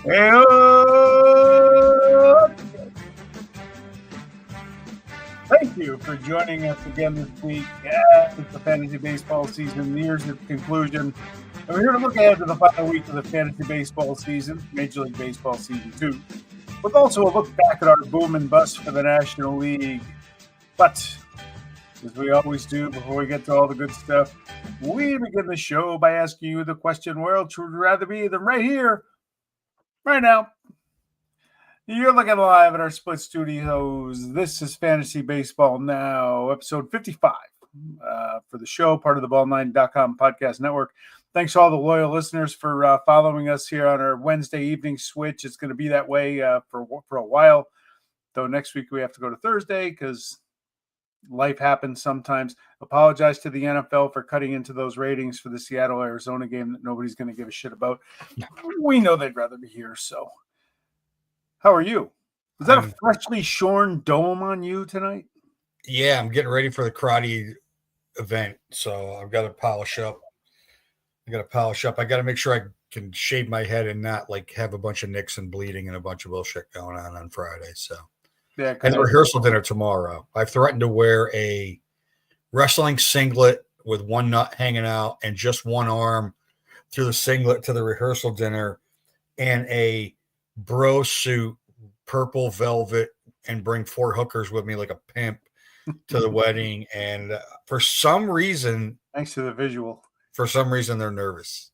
Hey, thank you for joining us again this week as the fantasy baseball season nears its conclusion. And we're here to look ahead to the final week of the fantasy baseball season, Major League Baseball season 2, with also a look back at our boom and bust for the National League. But as we always do before we get to all the good stuff, we begin the show by asking you the question, where else would you rather be than right here, right now? You're looking live at our split studios. This is Fantasy Baseball Now, episode 55 for the show, part of the Ball9.com podcast network. Thanks to all the loyal listeners for following us here on our Wednesday evening switch. It's going to be that way for a while, though next week we have to go to Thursday because life happens sometimes. Apologize to the NFL for cutting into those ratings for the Seattle-Arizona game that nobody's going to give a shit about. We know they'd rather be here, so... How are you? Is that a freshly shorn dome on you tonight? Yeah, I'm getting ready for the karate event, so I've got to polish up. I got to make sure I can shave my head and not like have a bunch of nicks and bleeding and a bunch of bullshit going on Friday. So, yeah, and the rehearsal dinner tomorrow. I've threatened to wear a wrestling singlet with one nut hanging out and just one arm through the singlet to the rehearsal dinner, and a bro suit, purple velvet, and bring 4 hookers with me like a pimp to the wedding. And for some reason, thanks to the visual, for some reason they're nervous.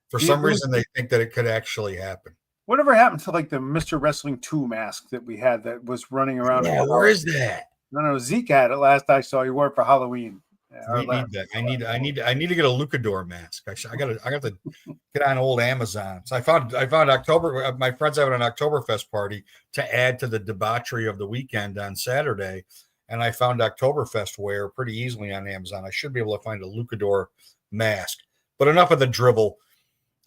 For some reason they think that it could actually happen. Whatever happened to like the Mr. Wrestling 2 mask that we had that was running around? Yeah, where is that? No, Zeke had it last I saw. You wore it for Halloween. We need that. I need to get a Luchador mask. I got to get on old Amazon. So I found October. My friends having an Oktoberfest party to add to the debauchery of the weekend on Saturday, and I found Oktoberfest wear pretty easily on Amazon. I should be able to find a Luchador mask. But enough of the dribble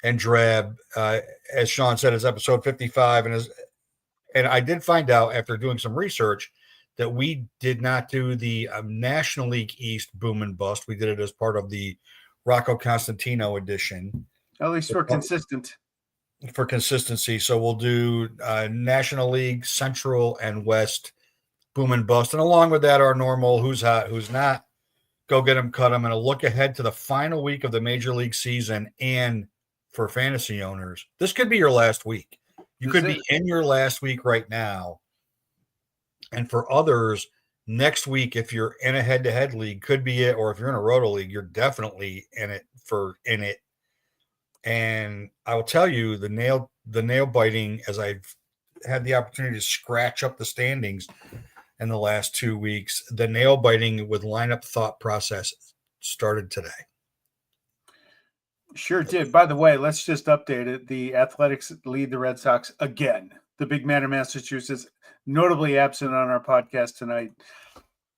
and drab. As Sean said, it's episode 55, and I did find out after doing some research that we did not do the National League East boom and bust. We did it as part of the Rocco Constantino edition. At least we're consistent. For consistency. So we'll do National League Central and West boom and bust. And along with that, our normal who's hot, who's not, go get them, cut them, and a look ahead to the final week of the Major League season. And for fantasy owners, this could be your last week. You could be in your last week right now. And for others, next week, if you're in a head-to-head league, could be it. Or if you're in a roto league, you're definitely in it. And I will tell you, the nail biting, as I've had the opportunity to scratch up the standings in the last 2 weeks, the nail biting with lineup thought process started today. Sure did. By the way, let's just update it. The Athletics lead the Red Sox again. The big man in Massachusetts, notably absent on our podcast tonight,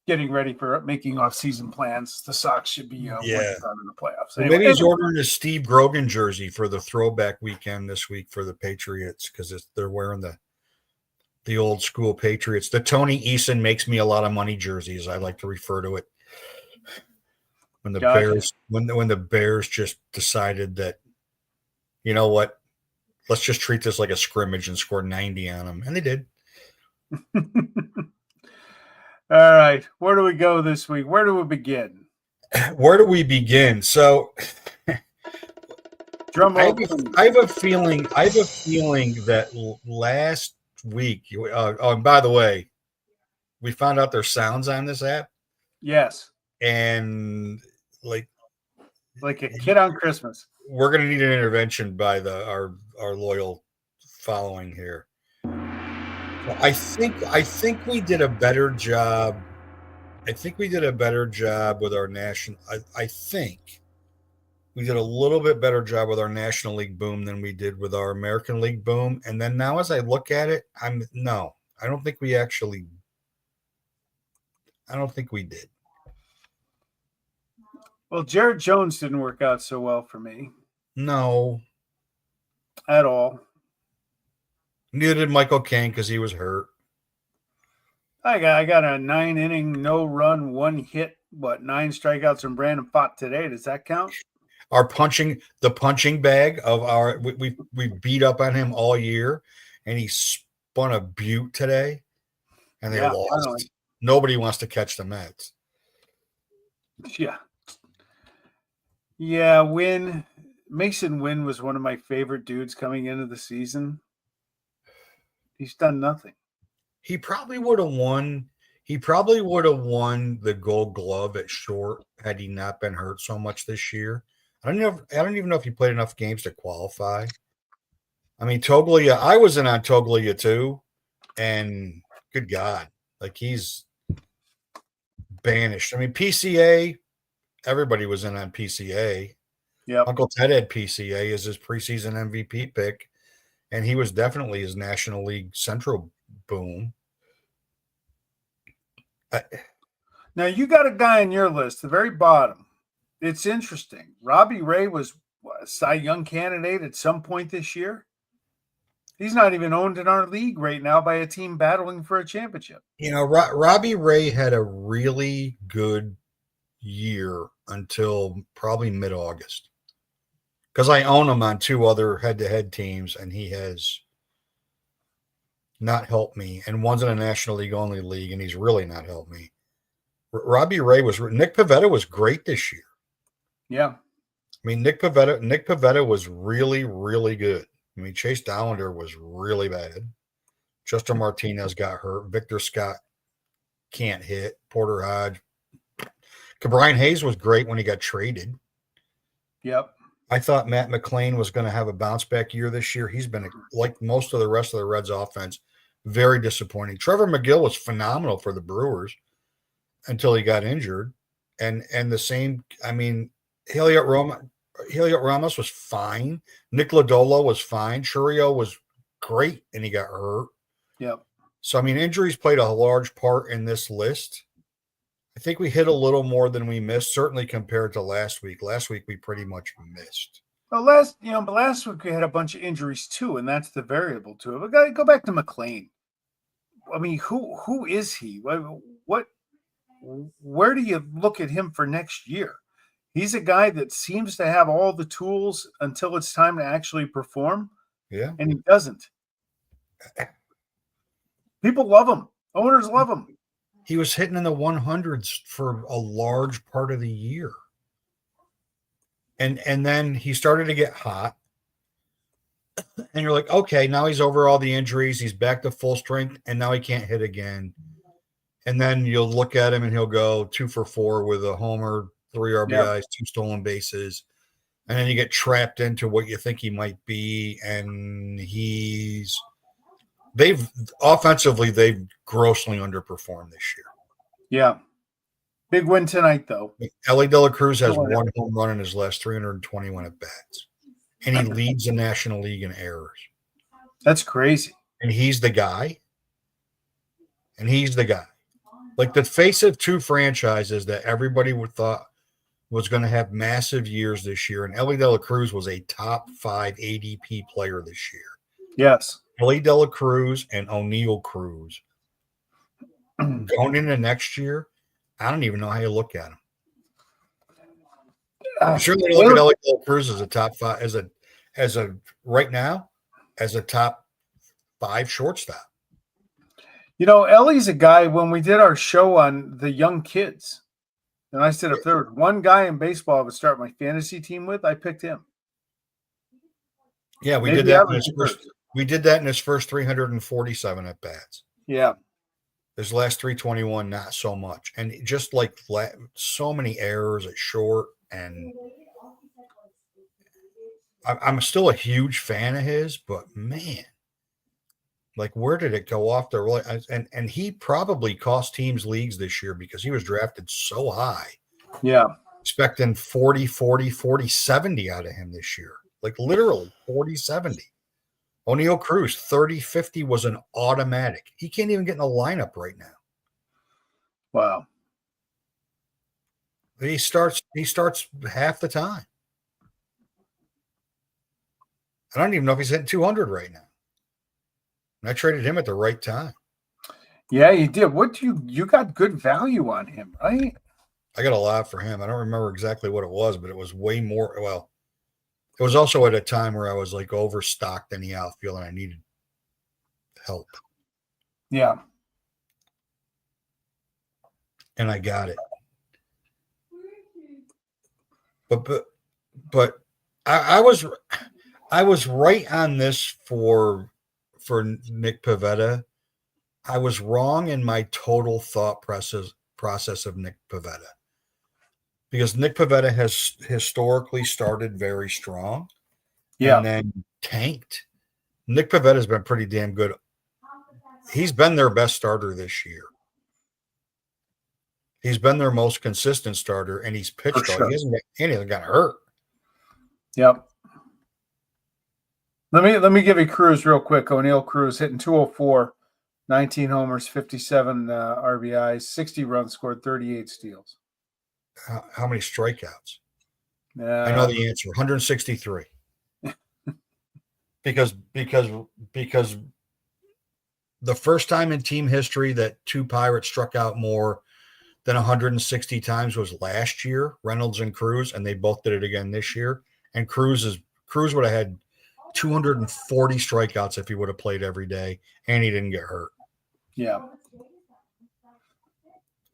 getting ready for making off-season plans. The Sox should be working on in the playoffs. Well, maybe he's ordering a Steve Grogan jersey for the throwback weekend this week for the Patriots because they're wearing the old school Patriots. The Tony Eason makes me a lot of money jerseys, I like to refer to it. When the Bears when the Bears just decided that, you know what, let's just treat this like a scrimmage and score 90 on them. And they did. All right. Where do we go this week? Where do we begin? So I have a feeling that last week, and by the way, we found out there's sounds on this app. Yes. And like a kid on Christmas. We're going to need an intervention by our loyal following here. I think we did a better job. I think we did a better job with our national. I think we did a little bit better job with our National League boom than we did with our American League boom. And then now, as I look at it, I don't think we did. Well, Jared Jones didn't work out so well for me. No. At all. Neither did Michael Cain because he was hurt. I got a 9-inning, no run, 1 hit, 9 strikeouts from Brandon Pfaadt today. Does that count? the punching bag of our we beat up on him all year, and he spun a beaut today, and they Yeah, finally. lost. Nobody wants to catch the Mets. Yeah. Yeah, Mason Wynn was one of my favorite dudes coming into the season. He's done nothing. He probably would have won. He probably would have won the Gold Glove at short had he not been hurt so much this year. I don't even know if he played enough games to qualify. I mean, Toglia. I was in on Toglia too, and good God, like he's banished. I mean, PCA. Everybody was in on PCA. Yeah. Uncle Ted had PCA as his preseason MVP pick, and he was definitely his National League Central boom. Now you got a guy on your list, the very bottom. It's interesting. Robbie Ray was a Cy Young candidate at some point this year. He's not even owned in our league right now by a team battling for a championship. You know, Robbie Ray had a really good year until probably mid-August, because I own him on 2 other head-to-head teams, and he has not helped me. And one's in a National League only league, and he's really not helped me. Robbie Ray Nick Pivetta was great this year. Yeah. I mean, Nick Pivetta was really, really good. I mean, Chase Dollander was really bad. Justin Martinez got hurt. Victor Scott can't hit. Porter Hodge. Brian Hayes was great when he got traded. Yep. I thought Matt McLean was going to have a bounce back year this year. He's been, like most of the rest of the Reds offense, very disappointing. Trevor McGill was phenomenal for the Brewers until he got injured. And the same, I mean, Heliot Ramos was fine. Nick Lodolo was fine. Churio was great, and he got hurt. Yep. So, I mean, injuries played a large part in this list. I think we hit a little more than we missed, certainly compared to last week. Last week, we pretty much missed. Well, last week we had a bunch of injuries too, and that's the variable to it. But go back to McLean. I mean, who is he? Where do you look at him for next year? He's a guy that seems to have all the tools until it's time to actually perform. Yeah. And he doesn't. People love him. Owners love him. He was hitting in the 100s for a large part of the year. And then he started to get hot. And you're like, okay, now he's over all the injuries. He's back to full strength, and now he can't hit again. And then you'll look at him, and he'll go 2 for 4 with a homer, 3 RBIs, 2 stolen bases. And then you get trapped into what you think he might be. And they've grossly underperformed this year. Yeah. Big win tonight, though. Ellie De La Cruz has 1 home run in his last 321 at bats. And he leads the National League in errors. That's crazy. And he's the guy. Like the face of 2 franchises that everybody thought was going to have massive years this year. And Ellie De La Cruz was a top 5 ADP player this year. Yes. Ellie De La Cruz and O'Neill Cruz. Going into next year, I don't even know how you look at him. You certainly look at Ellie De La Cruz as a top 5, right now, as a top 5 shortstop. You know, Ellie's a guy, when we did our show on the young kids, and I said if there was one guy in baseball I would start my fantasy team with, I picked him. Yeah, we did that in his first 347 at bats. Yeah. His last 321, not so much. And just like so many errors at short. And I'm still a huge fan of his, but man, like where did it go off the and he probably cost teams leagues this year because he was drafted so high. Yeah. Expecting 40, 70 out of him this year. Like literally 40, 70. O'Neill Cruz, 30, 50 was an automatic. He can't even get in the lineup right now. Wow. He starts half the time. I don't even know if he's hitting 200 right now. And I traded him at the right time. Yeah, you did. You got good value on him, right? I got a lot for him. I don't remember exactly what it was, but it was way more. Well, it was also at a time where I was like overstocked in the outfield and I needed help. Yeah. And I got it. But I was right on this for Nick Pivetta. I was wrong in my total thought process of Nick Pivetta. Because Nick Pivetta has historically started very strong and then tanked. Nick Pivetta has been pretty damn good. He's been their best starter this year. He's been their most consistent starter, and he's pitched. Sure. He hasn't got hurt. Yep. Let me give you Cruz real quick. O'Neill Cruz hitting 204, 19 homers, 57 RBIs, 60 runs scored, 38 steals. How many strikeouts? I know the answer. 163. because the first time in team history that two Pirates struck out more than 160 times was last year, Reynolds and Cruz, and they both did it again this year. And Cruz would have had 240 strikeouts if he would have played every day, and he didn't get hurt. Yeah.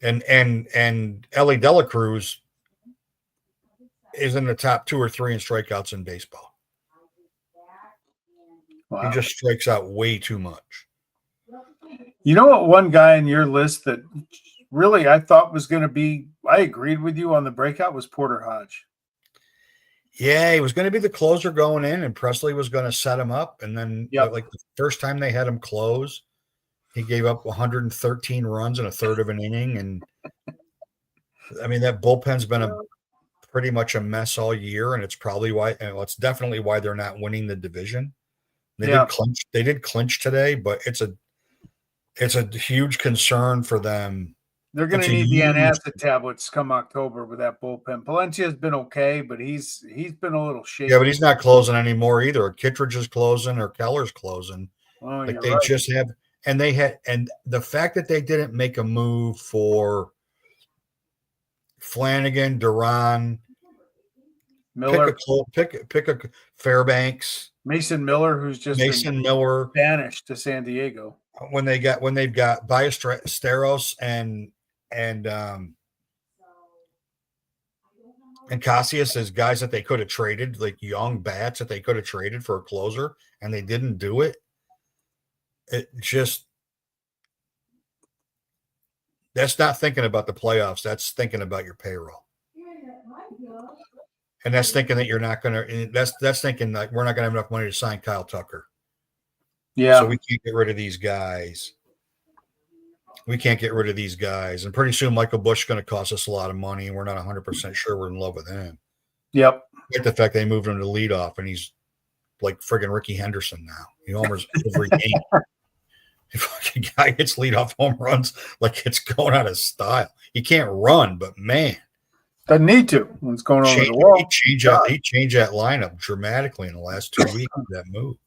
And Ellie Dela Cruz is in the top 2 or 3 in strikeouts in baseball. Wow. He just strikes out way too much. You know what? One guy in your list that really I thought was going to be, I agreed with you on the breakout, was Porter Hodge. Yeah, he was going to be the closer going in, and Presley was going to set him up. And then, like the first time they had him close, he gave up 113 runs in a third of an inning. And I mean, that bullpen's been pretty much a mess all year, and it's probably why, and it's definitely why they're not winning the division. They did clinch today, but it's a huge concern for them. They're going to need the antacid tablets come October with that bullpen. Palencia's been okay, but he's been a little shaky. Yeah, but he's not closing anymore either. Kittredge is closing or Keller's closing. Oh, like they just have, and the fact that they didn't make a move for Flanagan, Duran, Miller, pick a Fairbanks, Mason Miller, who's just Miller banished to San Diego. When they've got Ballesteros and Cassius as guys that they could have traded, like young bats that they could have traded for a closer, and they didn't do it. It just, that's not thinking about the playoffs. That's thinking about your payroll. And that's thinking that you're not going to, that's thinking like we're not going to have enough money to sign Kyle Tucker. Yeah. So we can't get rid of these guys. And pretty soon Michael Bush is going to cost us a lot of money, and we're not 100% sure we're in love with him. Yep. Like the fact they moved him to leadoff, and he's like friggin' Ricky Henderson now. He homers every game. The fucking guy hits leadoff home runs like it's going out of style. He can't run, but man. Doesn't need to when it's going over the wall. He changed that lineup dramatically in the last 2 weeks of that move.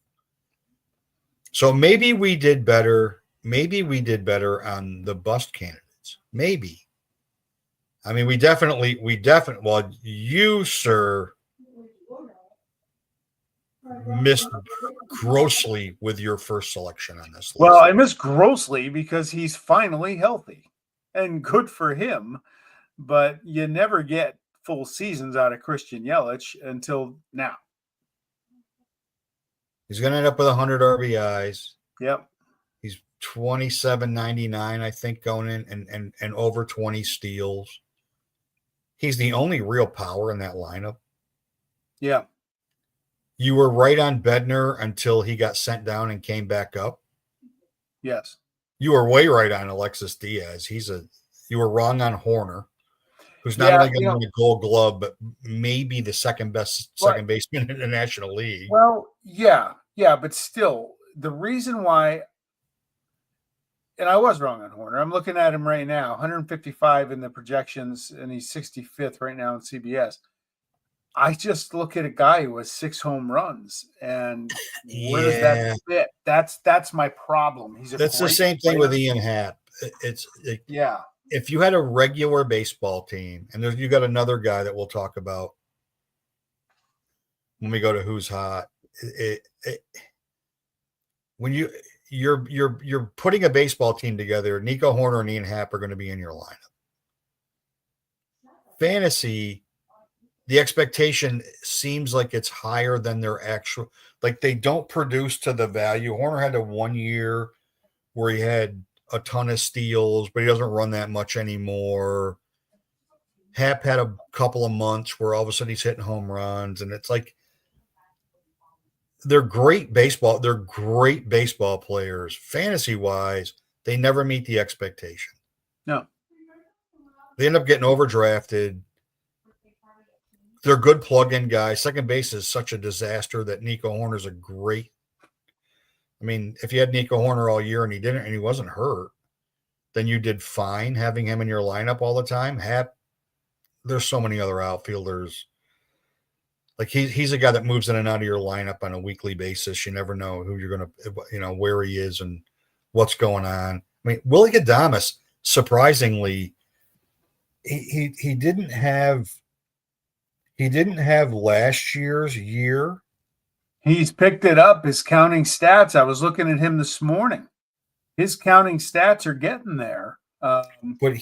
So maybe we did better. Maybe we did better on the bust candidates. Maybe. I mean, we definitely, well, you, sir, missed grossly with your first selection on this list. Well, I missed grossly because he's finally healthy, and good for him. But you never get full seasons out of Christian Yelich until now. He's going to end up with 100 RBIs. Yep. He's 27.99, I think, going in and over 20 steals. He's the only real power in that lineup. Yeah. You were right on Bednar until he got sent down and came back up. Yes. You were way right on Alexis Diaz. You were wrong on Horner, who's not only going to win a Gold Glove, but maybe the second best second baseman in the National League. Well, yeah, but still, the reason why, and I was wrong on Horner. I'm looking at him right now, 155 in the projections, and he's 65th right now in CBS. I just look at a guy who has 6 home runs, and where does that fit? That's my problem. That's the same thing with Ian Happ. if you had a regular baseball team, and you got another guy that we'll talk about when we go to who's hot. When you're putting a baseball team together, Nico Horner and Ian Happ are going to be in your lineup. Fantasy, the expectation seems like it's higher than their actual. Like they don't produce to the value. Horner had a 1 year where he had a ton of steals, but he doesn't run that much anymore. Hap had a couple of months where all of a sudden he's hitting home runs, and it's like they're great baseball. They're great baseball players. Fantasy wise, they never meet the expectation. No. They end up getting overdrafted. They're good plug-in guys. Second base is such a disaster that Nico Horner's a great. I mean, if you had Nico Horner all year and he wasn't hurt, then you did fine having him in your lineup all the time. There's so many other outfielders. Like he's a guy that moves in and out of your lineup on a weekly basis. You never know who you're going to, where he is and what's going on. I mean, Willie Adames, surprisingly, he didn't have last year's year. He's picked it up. His counting stats. I was looking at him this morning. His counting stats are getting there. But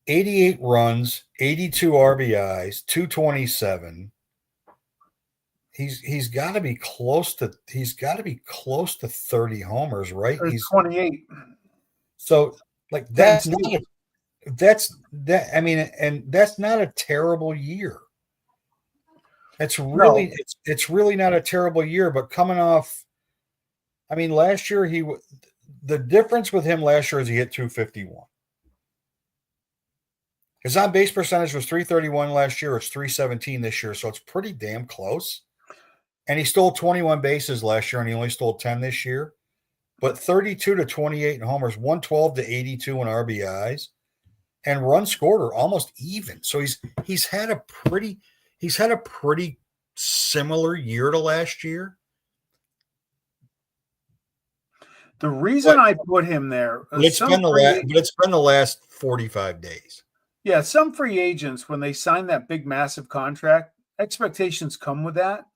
88 runs, 82 RBIs, 227. He's got to be close to 30 homers, right? He's 28. So like that's not a terrible year. It's really not a terrible year, but coming off, last year the difference with him last year is he hit 251. His on-base percentage was 331 last year. It's 317 this year, so it's pretty damn close. And he stole 21 bases last year, and he only stole 10 this year. But 32 to 28 in homers, 112 to 82 in RBIs, and runs scored are almost even. So he's had a pretty similar year to last year. The reason I put him there, it's been the last 45 days. Yeah, some free agents, when they sign that big, massive contract, expectations come with that,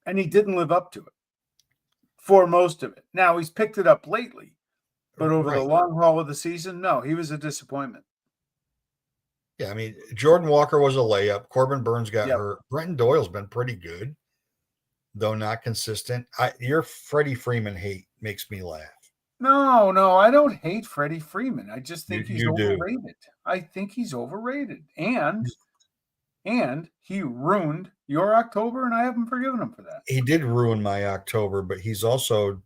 and he didn't live up to it for most of it. Now, he's picked it up lately, but over the long haul of the season, no, he was a disappointment. Yeah, Jordan Walker was a layup. Corbin Burns got hurt. Brenton Doyle's been pretty good, though not consistent. Your Freddie Freeman hate makes me laugh. No, I don't hate Freddie Freeman. I just think he's overrated. Do. I think he's overrated. And he ruined your October, and I haven't forgiven him for that. He did ruin my October, but he's also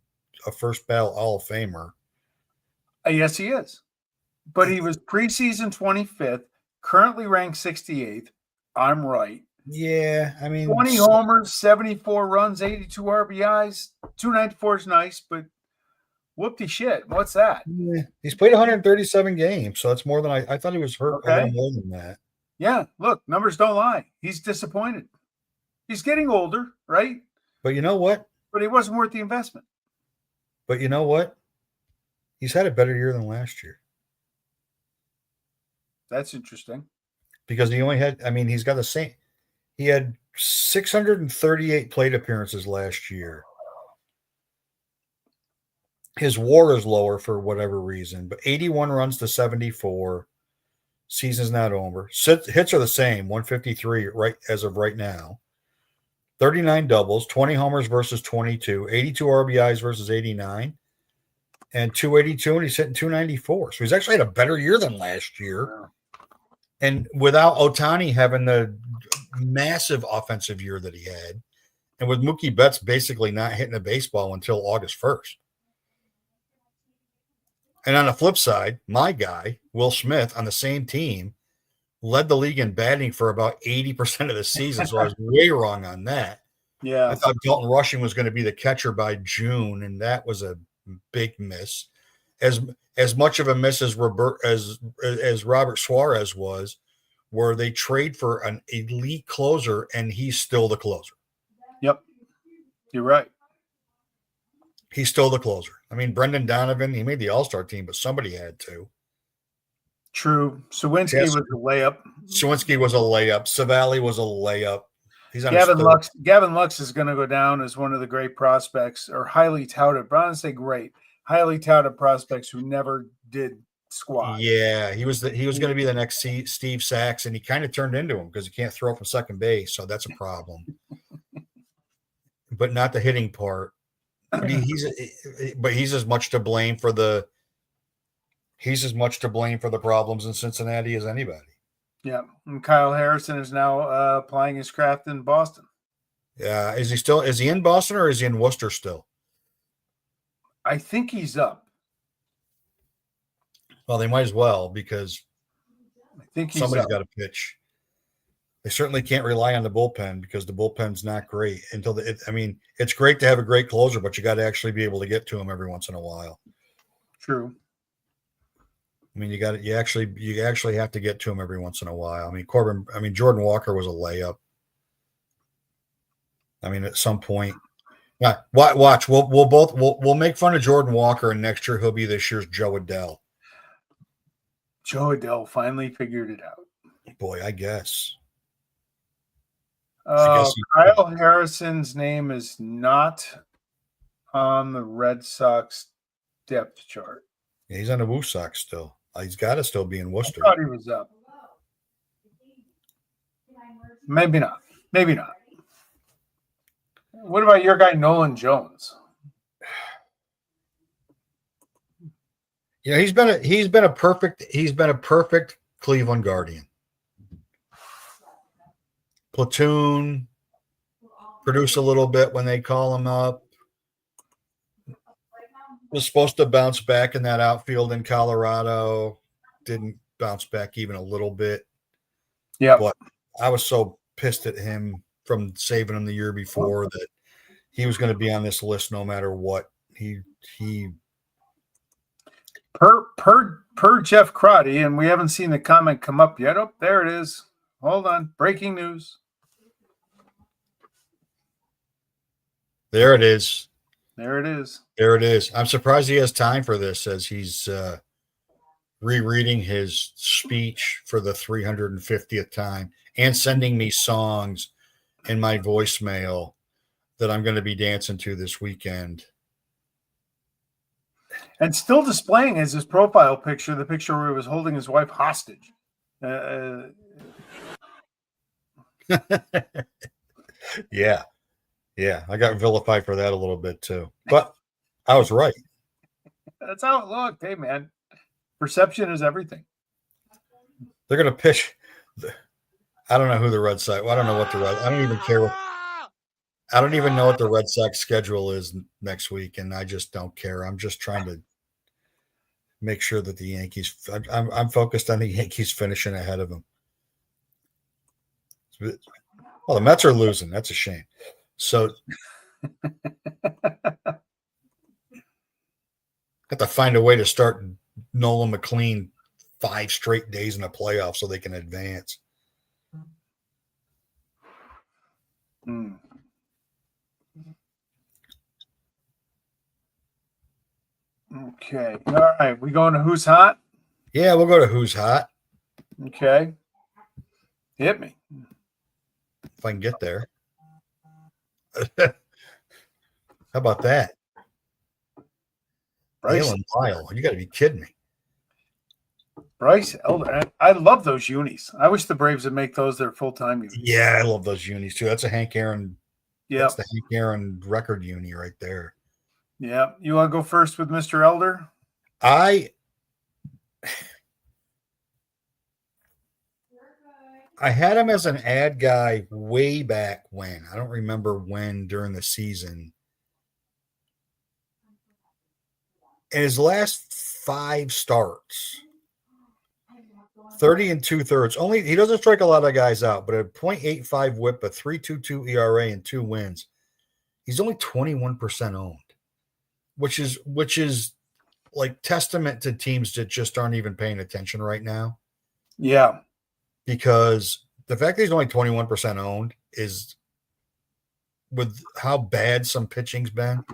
a first ballot Hall of Famer. Yes, he is. But he was preseason 25th, currently ranked 68th. I'm right. Yeah, 20 homers, 74 runs, 82 RBIs, 294 is nice, but whoopty shit. What's that? Yeah, he's played 137 games, so that's more than I thought he was hurt a little more than that. Yeah, look, numbers don't lie. He's disappointed. He's getting older, right? But you know what? But he wasn't worth the investment. But you know what? He's had a better year than last year. That's interesting. Because he only had, he's got the same. He had 638 plate appearances last year. His WAR is lower for whatever reason, but 81 runs to 74. Season's not over. Hits are the same, 153 right as of right now. 39 doubles, 20 homers versus 22, 82 RBIs versus 89, and 282, and he's hitting 294. So he's actually had a better year than last year. Yeah. And without Ohtani having the massive offensive year that he had, and with Mookie Betts basically not hitting a baseball until August 1st. And on the flip side, my guy, Will Smith, on the same team, led the league in batting for about 80% of the season. So I was way wrong on that. Yeah. I thought Dalton Rushing was going to be the catcher by June, and that was a big miss. As much of a miss as Robert Suarez was, where they trade for an elite closer, and he's still the closer. Yep. You're right. He's still the closer. I mean, Brendan Donovan, he made the All-Star team, but somebody had to. True. Sawinski was a layup. Sawinski was a layup. Savali was a layup. He's on Gavin Lux. Gavin Lux is going to go down as one of the great prospects, or highly touted. But I don't say great, highly touted prospects who never did squat. Yeah, he was going to be the next Steve Sachs, and he kind of turned into him because he can't throw from second base, so that's a problem. But not the hitting part. But he's as much to blame for the problems in Cincinnati as anybody. Yeah, and Kyle Harrison is now applying his craft in Boston. Yeah, is he in Boston or is he in Worcester still? I think he's up. Well, they might as well because I think somebody's got to pitch. They certainly can't rely on the bullpen because the bullpen's not great it's great to have a great closer, but you got to actually be able to get to him every once in a while. True. I mean, you actually have to get to him every once in a while. I mean, Jordan Walker was a layup. I mean, at some point, watch. We'll make fun of Jordan Walker, and next year he'll be this year's Joe Adell. Joe Adell finally figured it out. Boy, I guess. Kyle Harrison's name is not on the Red Sox depth chart. Yeah, he's on the Woo Sox still. He's got to still be in Worcester. I thought he was up. Maybe not. What about your guy Nolan Jones? Yeah, he's been a perfect Cleveland Guardian. Platoon, produce a little bit when they call him up. Was supposed to bounce back in that outfield in Colorado. Didn't bounce back even a little bit. Yeah. But I was so pissed at him from saving him the year before that he was going to be on this list no matter what. He per Jeff Crotty, and we haven't seen the comment come up yet. Oh, there it is. Hold on. Breaking news. There it is. There it is. There it is. I'm surprised he has time for this as he's rereading his speech for the 350th time and sending me songs in my voicemail that I'm going to be dancing to this weekend. And still displaying as his profile picture, the picture where he was holding his wife hostage. Yeah. Yeah, I got vilified for that a little bit too. But I was right. That's how it looked. Hey, man. Perception is everything. They're going to pitch. I don't know who the Red Sox. Well, I don't know what I don't even care. I don't even know what the Red Sox schedule is next week, and I just don't care. I'm just trying to make sure that the Yankees. I'm focused on the Yankees finishing ahead of them. Well, the Mets are losing. That's a shame. So got to find a way to start Nolan McLean 5 straight days in the playoffs so they can advance. Okay. All right. We going to Who's Hot? Yeah, we'll go to Who's Hot. Okay. Hit me. If I can get there. How about that? Bryce Lyle. You got to be kidding me. Bryce Elder. I love those unis. I wish the Braves would make those their full-time unis. Yeah, I love those unis too. That's a Hank Aaron. Yeah. That's the Hank Aaron record uni right there. Yeah. You want to go first with Mr. Elder? I had him as an ad guy way back when. I don't remember when during the season. In his last 5 starts, 30 2/3. Only he doesn't strike a lot of guys out, but a .85 whip, a 3.22 ERA, and 2 wins. He's only 21% owned, which is like testament to teams that just aren't even paying attention right now. Yeah. Because the fact that he's only 21% owned is, with how bad some pitching's been,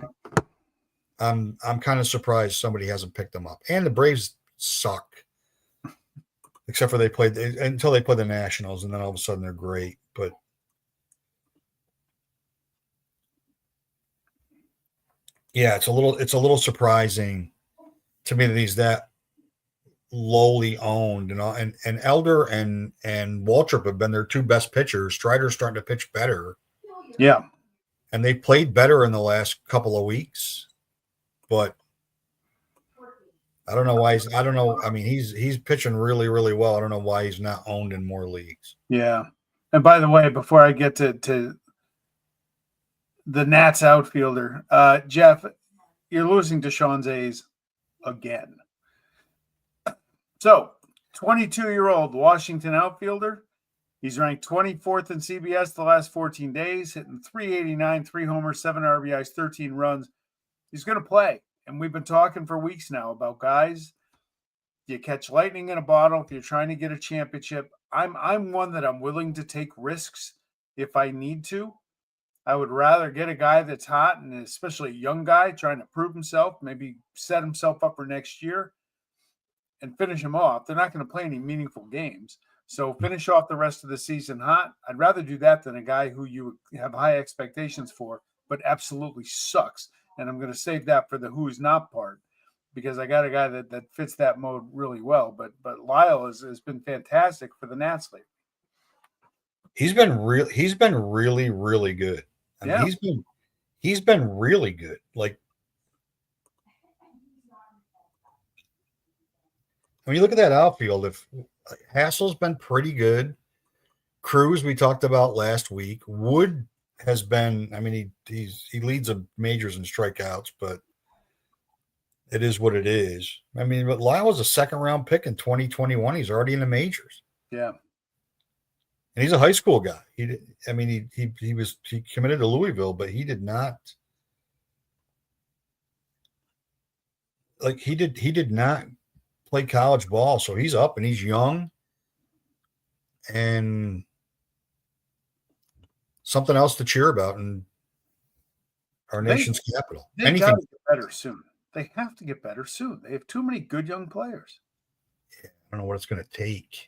I'm kind of surprised somebody hasn't picked them up. And the Braves suck, except for until they play the Nationals, and then all of a sudden they're great. But yeah, it's a little surprising to me that he's that lowly owned, and Elder and Waltrip have been their two best pitchers. Strider's starting to pitch better. Yeah. And they played better in the last couple of weeks, but I don't know why I don't know. I mean, he's pitching really, really well. I don't know why he's not owned in more leagues. Yeah. And by the way, before I get to the Nats outfielder, Jeff, you're losing to Sean Zays again. So, 22-year-old Washington outfielder. He's ranked 24th in CBS the last 14 days, hitting 389, 3 homers, 7 RBIs, 13 runs. He's going to play. And we've been talking for weeks now about guys. You catch lightning in a bottle if you're trying to get a championship. I'm one that I'm willing to take risks if I need to. I would rather get a guy that's hot, and especially a young guy trying to prove himself, maybe set himself up for next year and finish him off. They're not going to play any meaningful games. So finish off the rest of the season hot. I'd rather do that than a guy who you have high expectations for, but absolutely sucks. And I'm going to save that for the who's not part, because I got a guy that fits that mode really well. But Lyle has been fantastic for the Nats lately. He's been really, really good. I mean, he's been really good. Like, when you look at that outfield, if Hassel's been pretty good, Cruz we talked about last week, Wood has been. I mean, he leads the majors in strikeouts, but it is what it is. I mean, but Lyle was a second-round pick in 2021. He's already in the majors. Yeah. And he's a high school guy. He committed to Louisville, but he did not he did not play college ball. So he's up and he's young, and something else to cheer about in our nation's capital. They got to get better soon. They have to get better soon. They have too many good young players. I don't know what it's going to take.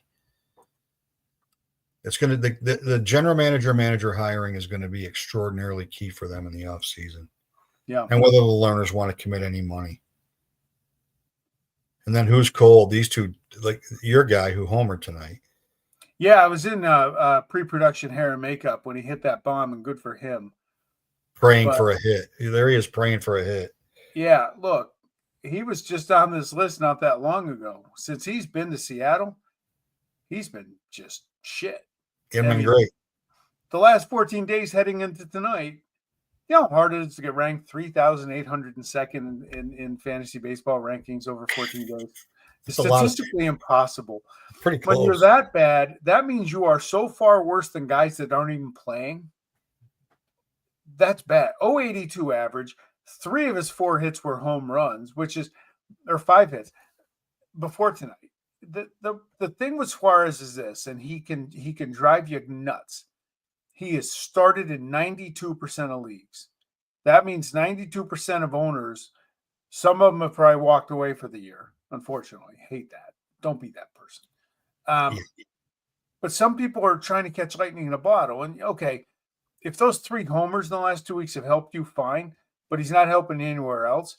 It's going to the general manager hiring is going to be extraordinarily key for them in the offseason. Yeah. And whether the learners want to commit any money. And then who's cold? These two, like your guy who homered tonight. Yeah, I was in pre-production hair and makeup when he hit that bomb, and good for him. Praying for a hit. There he is praying for a hit. Yeah, look, he was just on this list not that long ago. Since he's been to Seattle, he's been just shit. He's been great. The last 14 days heading into tonight, you know how hard it is to get ranked 3,802nd in fantasy baseball rankings over 14 days? It's statistically impossible. Pretty close. When you're that bad, that means you are so far worse than guys that aren't even playing. That's bad. 082 average. 3 of his 4 hits were home runs, or 5 hits before tonight. The thing with Suarez is this, and he can drive you nuts. He is started in 92% of leagues. That means 92% of owners, some of them have probably walked away for the year. Unfortunately, hate that. Don't be that person. But some people are trying to catch lightning in a bottle. And okay, if those 3 homers in the last 2 weeks have helped you, fine. But he's not helping anywhere else.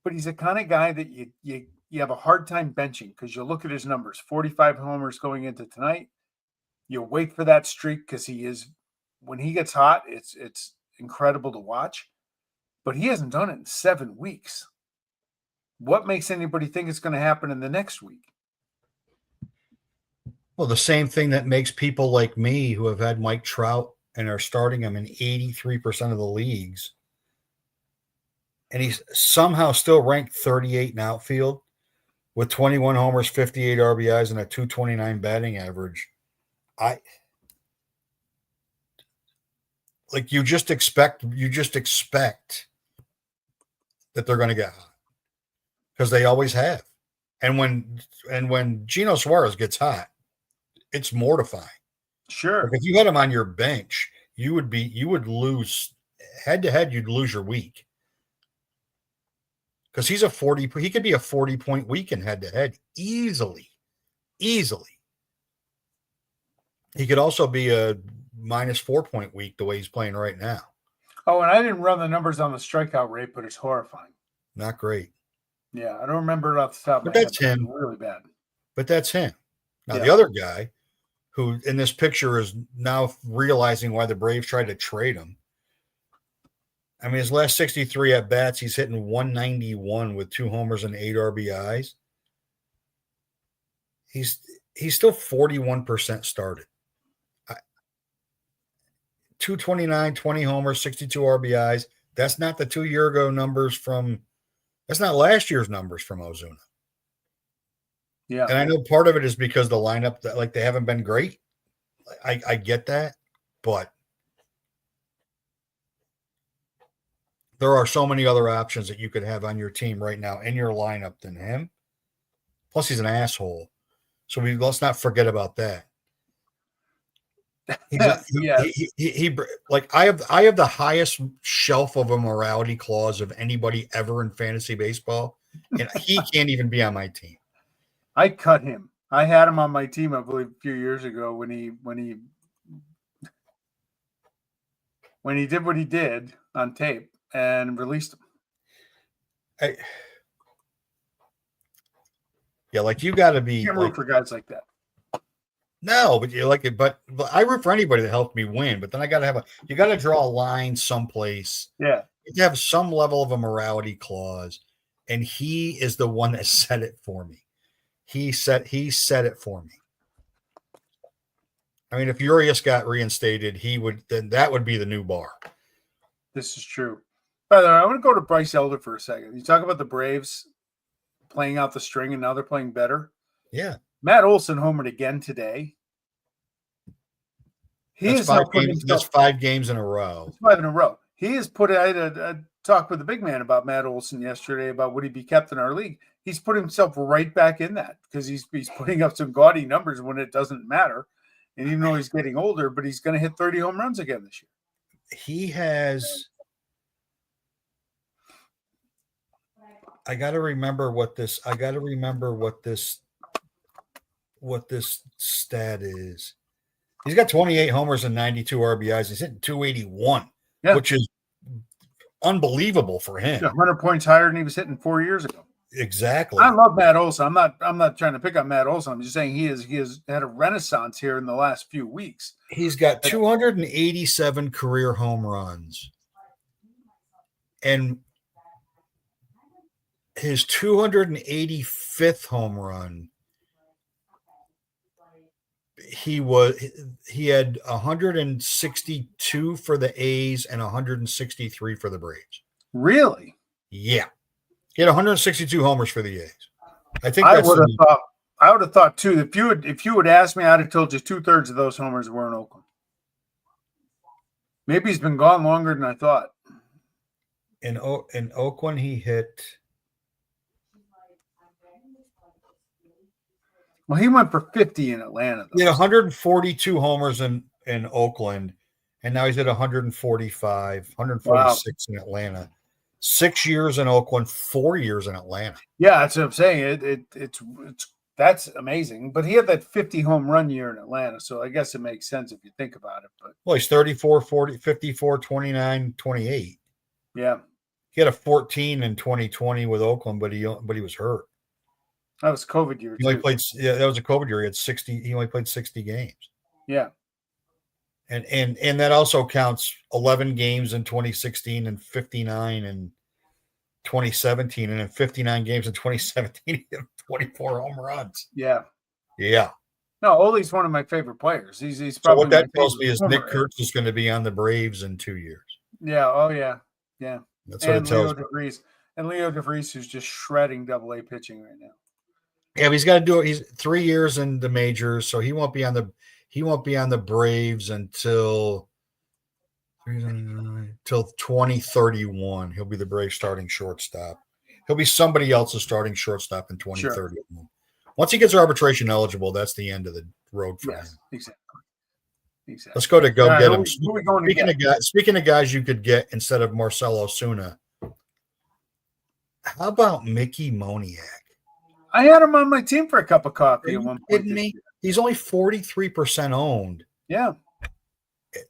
But he's the kind of guy that you have a hard time benching, because you look at his numbers, 45 homers going into tonight. You wait for that streak, because when he gets hot, it's incredible to watch. But he hasn't done it in 7 weeks. What makes anybody think it's going to happen in the next week? Well, the same thing that makes people like me who have had Mike Trout and are starting him in 83% of the leagues, and he's somehow still ranked 38 in outfield with 21 homers, 58 RBIs, and a 229 batting average. You just expect that they're going to get hot, because they always have. And when Gino Suarez gets hot, it's mortifying. Sure. Like if you had him on your bench, you would lose head to head. You'd lose your week. because he's a 40. He could be a 40-point weekend head to head easily. Easily. He could also be a -4-point week the way he's playing right now. Oh, and I didn't run the numbers on the strikeout rate, but it's horrifying. Not great. Yeah, I don't remember it off the top of my But head. that's him. Really bad. But that's him. Now, Yeah. the other guy who in this picture is now realizing why the Braves tried to trade him. I mean, his last 63 at bats, he's hitting 191 with 2 homers and 8 RBIs. He's still 41% started. 229, 20 homers, 62 RBIs. That's not the 2-year ago numbers that's not last year's numbers from Ozuna. Yeah. And I know part of it is because the lineup, they haven't been great. I get that, but there are so many other options that you could have on your team right now in your lineup than him. Plus, he's an asshole. So let's not forget about that. I have the highest shelf of a morality clause of anybody ever in fantasy baseball, and he can't even be on my team. I cut him. I had him on my team, I believe, a few years ago when he did what he did on tape and released him. You got to be. You can't root for guys like that. No, but you like it. But I root for anybody that helped me win. But then you got to draw a line someplace. Yeah, you have some level of a morality clause, and he is the one that set it for me. He set it for me. I mean, if Urias got reinstated, that would be the new bar. This is true. By the way, I want to go to Bryce Elder for a second. You talk about the Braves playing out the string, and now they're playing better. Yeah. Matt Olson homered again today. That's 5 games in a row. It's 5 in a row. He has put. I had a talk with the big man about Matt Olson yesterday about would he be kept in our league. He's put himself right back in that because he's putting up some gaudy numbers when it doesn't matter. And even though he's getting older, but he's going to hit 30 home runs again this year. He has. I got to remember what this stat is. He's got 28 homers and 92 RBIs. He's hitting 281, which is unbelievable for him. 100 points higher than he was hitting 4 years ago. Exactly. I love Matt Olson. I'm not trying to pick on Matt Olson. I'm just saying he has had a renaissance here in the last few weeks. He's got 287 career home runs. And his 285th home run, he had 162 for the A's and 163 for the Braves. Really? Yeah. He had 162 homers for the A's. I think I would have thought too. If you would ask me, I'd have told you 2/3 of those homers were in Oakland. Maybe he's been gone longer than I thought. In Oakland, he hit. Well, he went for 50 in Atlanta. He had 142 homers in Oakland, and now he's at 145, 146 in Atlanta. 6 years in Oakland, 4 years in Atlanta. Yeah, that's what I'm saying. It's that's amazing. But he had that 50 home run year in Atlanta, so I guess it makes sense if you think about it. But he's 34, 40, 54, 29, 28. Yeah. He had a 14 in 2020 with Oakland, but he was hurt. That was COVID year. He only played. Yeah, that was a COVID year. He had 60. He only played 60 games. Yeah. And that also counts 11 games in 2016 and 59 in 2017, and in 59 games in 2017, he had 24 home runs. Yeah. Yeah. No, Ole's one of my favorite players. He's so probably what that tells me is Nick Kurtz is going to be on the Braves in 2 years. Yeah. Oh yeah. Yeah. That's what it tells me. And Leo DeVries, who's just shredding Double-A pitching right now. Yeah, but he's got to do it. He's 3 years in the majors, so he won't be on the Braves until 2031. He'll be the Braves starting shortstop. He'll be somebody else's starting shortstop in 2031. Sure. Once he gets arbitration eligible, that's the end of the road for him. Exactly. Let's go get him. Speaking of guys you could get instead of Marcell Ozuna, How about Mickey Moniak? I had him on my team for a cup of coffee Are at you one point kidding this me? year. He's only 43% owned. Yeah.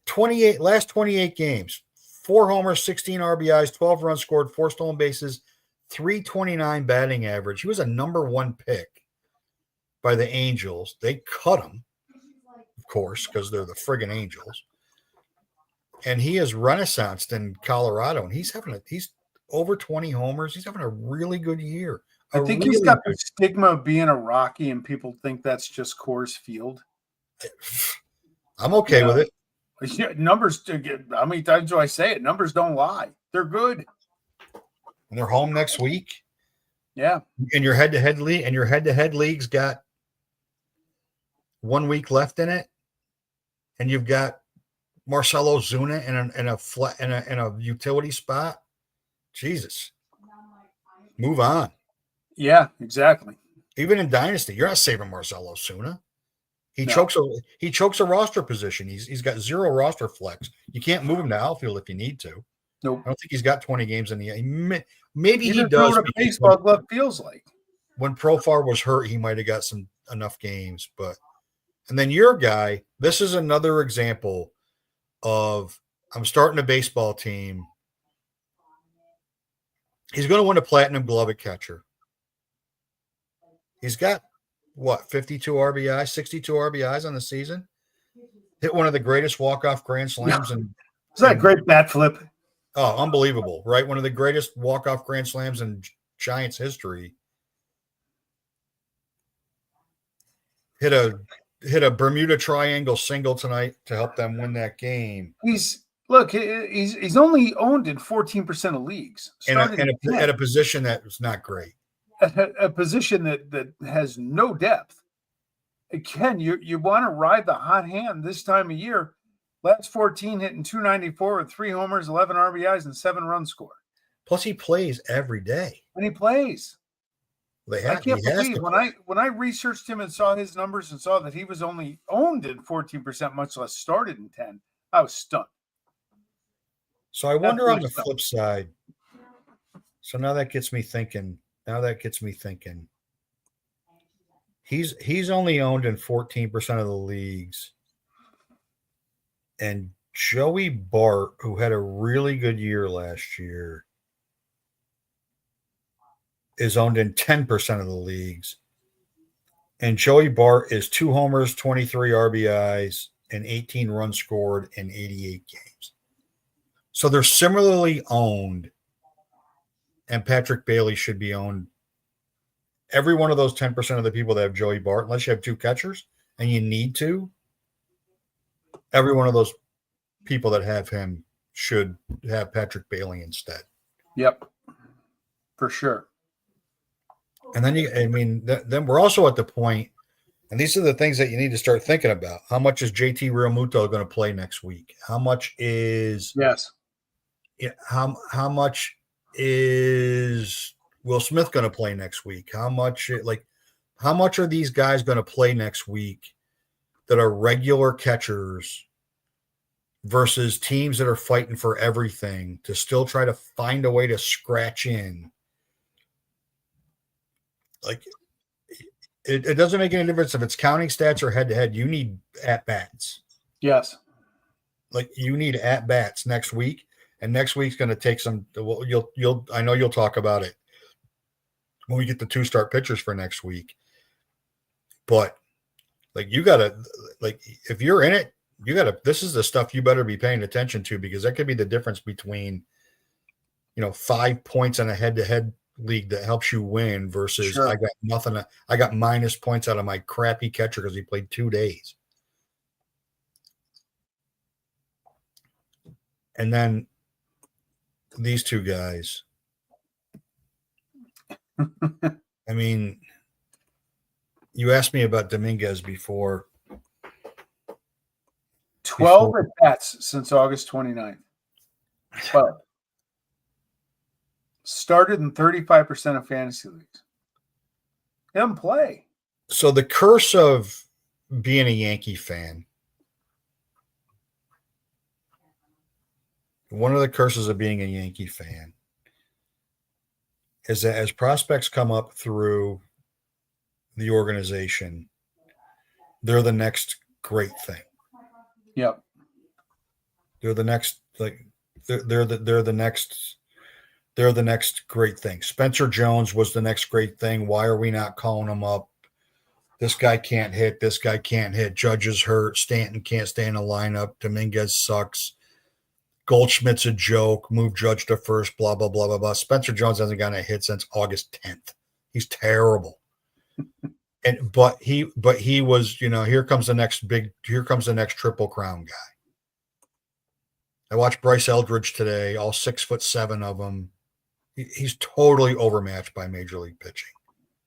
28 games, 4 homers, 16 RBIs, 12 runs scored, 4 stolen bases, 329 batting average. He was a number 1 pick by the Angels. They cut him, of course, because they're the friggin' Angels. And he has renaissanced in Colorado, and he's over 20 homers. He's having a really good year. I think he's got the stigma of being a Rocky, and people think that's just Coors Field. I'm okay with it. Yeah, numbers. How many times do I say it? Numbers don't lie. They're good. And they're home next week. Yeah. And your head-to-head league's got 1 week left in it, and you've got Marcell Ozuna in a utility spot. Jesus, move on. Yeah, exactly. Even in Dynasty, you're not saving Marcell Ozuna. He chokes a roster position. He's got 0 roster flex. You can't move him to outfield if you need to. Nope. I don't think he's got 20 games in the. Maybe he does. Know what a baseball glove feels like. When Profar was hurt, he might have got enough games, but. And then your guy, this is another example of I'm starting a baseball team. He's going to win a platinum glove at catcher. He's got, 52 RBIs, 62 RBIs on the season? Hit one of the greatest walk-off grand slams. Is that a great bat flip? Oh, unbelievable, right? One of the greatest walk-off grand slams in Giants history. Hit a Bermuda Triangle single tonight to help them win that game. He's only owned in 14% of leagues. At a position that was not great. A position that has no depth. Again, you want to ride the hot hand this time of year. Last 14 hitting 294 with 3 homers, 11 RBIs, and 7 runs scored. Plus, he plays every day. And he plays. I can't believe when I researched him and saw his numbers and saw that he was only owned in 14%, much less started in 10. I was stunned. So I wonder on the flip side. So now that gets me thinking. He's only owned in 14% of the leagues. And Joey Bart, who had a really good year last year, is owned in 10% of the leagues. And Joey Bart is 2 homers, 23 RBIs, and 18 runs scored in 88 games. So they're similarly owned, and Patrick Bailey should be owned. Every one of those 10% of the people that have Joey Bart, unless you have 2 catchers and you need to, every one of those people that have him should have Patrick Bailey instead. Yep, for sure. And then then we're also at the point, and these are the things that you need to start thinking about. How much is JT Realmuto going to play next week? How much is how much is Will Smith going to play next week? How much are these guys going to play next week that are regular catchers versus teams that are fighting for everything to still try to find a way to scratch in? Like, it doesn't make any difference if it's counting stats or head-to-head. You need at-bats. Yes. Like, you need at-bats next week, and next week's going to take some – I know you'll talk about it when we get the 2-start pitchers for next week. But, you got to – if you're in it, you got to – this is the stuff you better be paying attention to, because that could be the difference between, 5 points in a head-to-head league that helps you win versus I got nothing. I got minus points out of my crappy catcher because he played 2 days. And then these 2 guys. I mean, you asked me about Dominguez before. 12 at-bats since August 29th. 12. Started in 35% of fantasy leagues. He doesn't play. So the curse of being a Yankee fan, one of the curses of being a Yankee fan is that as prospects come up through the organization, they're the next great thing. Yep. They're the next they're the next great thing. Spencer Jones was the next great thing. Why are we not calling him up? This guy can't hit. This guy can't hit. Judge is hurt. Stanton can't stay in the lineup. Dominguez sucks. Goldschmidt's a joke. Move Judge to first. Blah blah blah blah blah. Spencer Jones hasn't gotten a hit since August 10th. He's terrible. But he was, here comes the next Triple Crown guy. I watched Bryce Eldridge today, all 6'7" of him. He's totally overmatched by Major League pitching.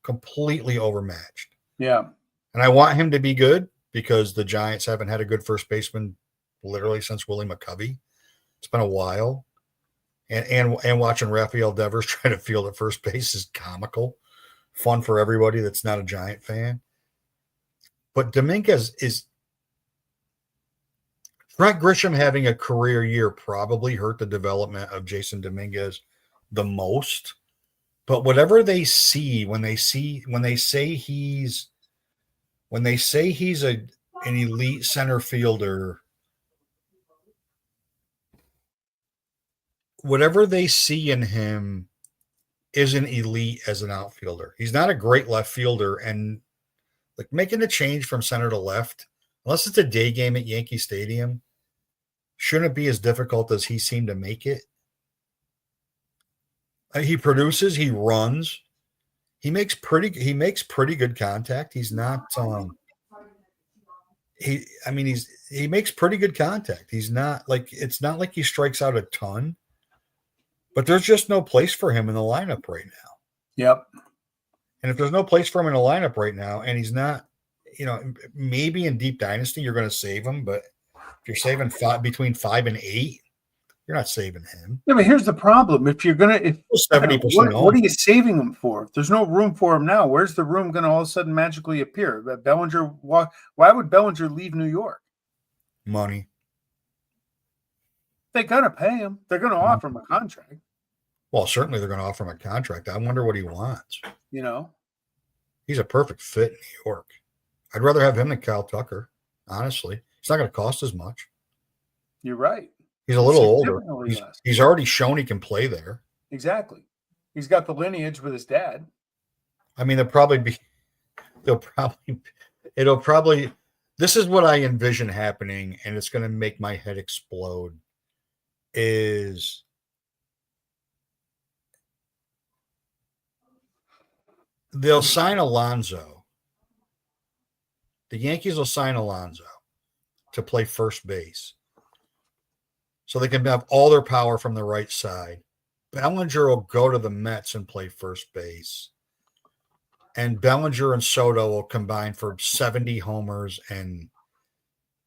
Completely overmatched. Yeah. And I want him to be good because the Giants haven't had a good first baseman literally since Willie McCovey. It's been a while. And watching Rafael Devers try to field at first base is comical. Fun for everybody that's not a Giant fan. But Dominguez is Trent Grisham having a career year probably hurt the development of Jason Dominguez the most. But whatever they see when they say he's an elite center fielder, whatever they see in him isn't elite as an outfielder. He's not a great left fielder, and like making a change from center to left, unless it's a day game at Yankee Stadium, shouldn't be as difficult as he seemed to make it. He produces, he runs, he makes pretty good contact. He's not he makes pretty good contact. He's not like, it's not like he strikes out a ton, but there's just no place for him in the lineup right now. Yep. And if there's no place for him in the lineup right now, and he's not, maybe in deep dynasty you're going to save him, but if you're saving between 5 and 8, you're not saving him. Yeah, but here's the problem: if you're gonna, 70%, what are you saving him for? If there's no room for him now, where's the room going to all of a sudden magically appear? Bellinger, why would Bellinger leave New York? Money. They gotta pay him. They're going to offer him a contract. Well, certainly they're going to offer him a contract. I wonder what he wants. He's a perfect fit in New York. I'd rather have him than Kyle Tucker, honestly. It's not going to cost as much. You're right. He's a little older. He's already shown he can play there. Exactly. He's got the lineage with his dad. I mean, it'll probably, this is what I envision happening, and it's going to make my head explode, is they'll sign Alonso. The Yankees will sign Alonso to play first base, so they can have all their power from the right side. Bellinger will go to the Mets and play first base. And Bellinger and Soto will combine for 70 homers and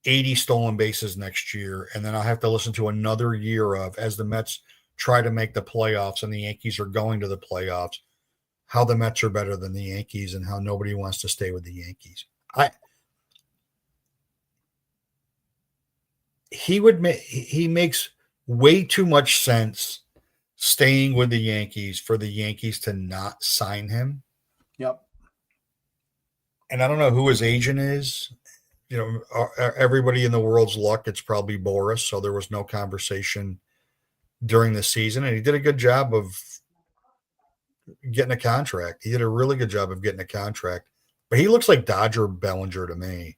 80 stolen bases next year. And then I'll have to listen to another year of, as the Mets try to make the playoffs and the Yankees are going to the playoffs, how the Mets are better than the Yankees and how nobody wants to stay with the Yankees. He makes way too much sense staying with the Yankees for the Yankees to not sign him. Yep. And I don't know who his agent is. Everybody in the world's luck, it's probably Boris. So there was no conversation during the season, and he did a good job of getting a contract. He did a really good job of getting a contract, but he looks like Dodger Bellinger to me,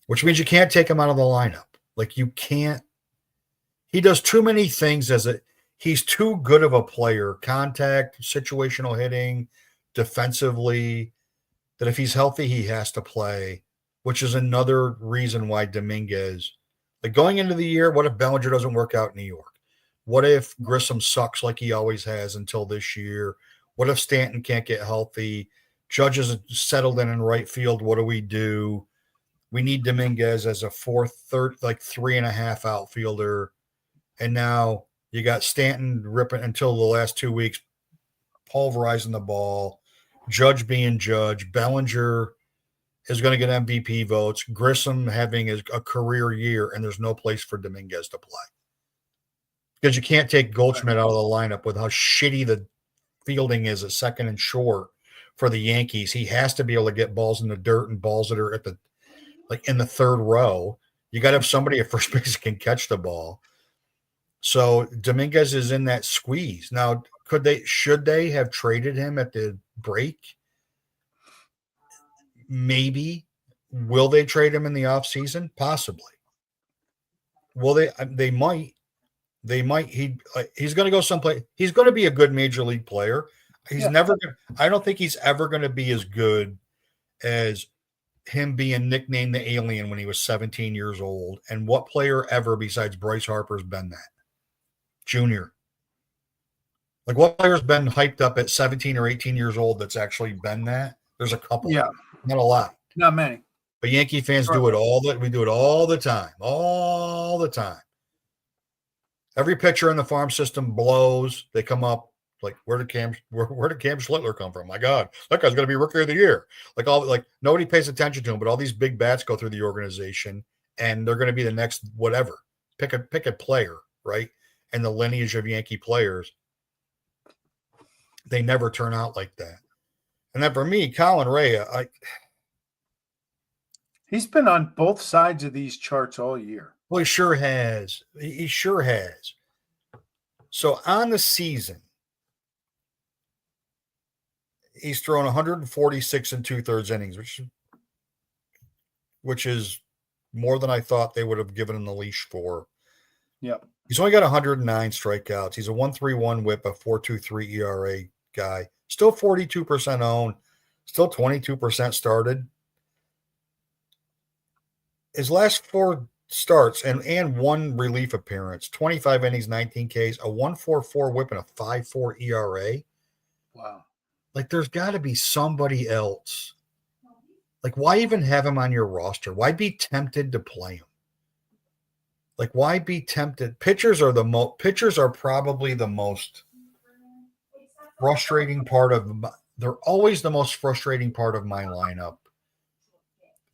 which means you can't take him out of the lineup. Like, you can't. He does too many things he's too good of a player, contact, situational hitting, defensively, that if he's healthy, he has to play, which is another reason why Dominguez, like going into the year, what if Bellinger doesn't work out in New York? What if Grisham sucks like he always has until this year? What if Stanton can't get healthy? Judge is settled in right field. What do? We need Dominguez as a third, like 3.5 outfielder. And now you got Stanton ripping until the last 2 weeks, pulverizing the ball, Judge being Judge. Bellinger is going to get MVP votes. Grisham having a career year, and there's no place for Dominguez to play. Because you can't take Goldschmidt out of the lineup with how shitty the fielding is at second and short for the Yankees. He has to be able to get balls in the dirt and balls that are at the in the third row. You got to have somebody at first base that can catch the ball. So Dominguez is in that squeeze. Now, should they have traded him at the break? Maybe. Will they trade him in the offseason? Possibly. Will they? They might. He's going to go someplace. He's going to be a good major league player. He's never going I don't think he's ever going to be as good as him being nicknamed the alien when he was 17 years old. And what player ever besides Bryce Harper has been that? Junior. Like, what player's been hyped up at 17 or 18 years old that's actually been that? There's a couple. Yeah. Not a lot. Not many. But Yankee fans do it we do it all the time. All the time. Every pitcher in the farm system blows. They come up like, where did Cam Schlittler come from? My God, that guy's going to be Rookie of the Year. Nobody pays attention to him, but all these big bats go through the organization, and they're going to be the next whatever. Pick a player, right? And the lineage of Yankee players, they never turn out like that. And then for me, Colin Rea, he's been on both sides of these charts all year. Well, he sure has. He sure has. So on the season, he's thrown 146 and 2/3 innings, which is more than I thought they would have given him the leash for. Yep. He's only got 109 strikeouts. He's a 1.31 whip, a 4.23 ERA guy. Still 42% owned. Still 22% started. His last 4 starts and 1 relief appearance, 25 innings, 19 Ks, a 1.44 whip, and a 5.4 ERA. Wow. There's got to be somebody else. Why even have him on your roster? Why be tempted to play him? Why be tempted? Pitchers are probably the most frustrating part they're always the most frustrating part of my lineup,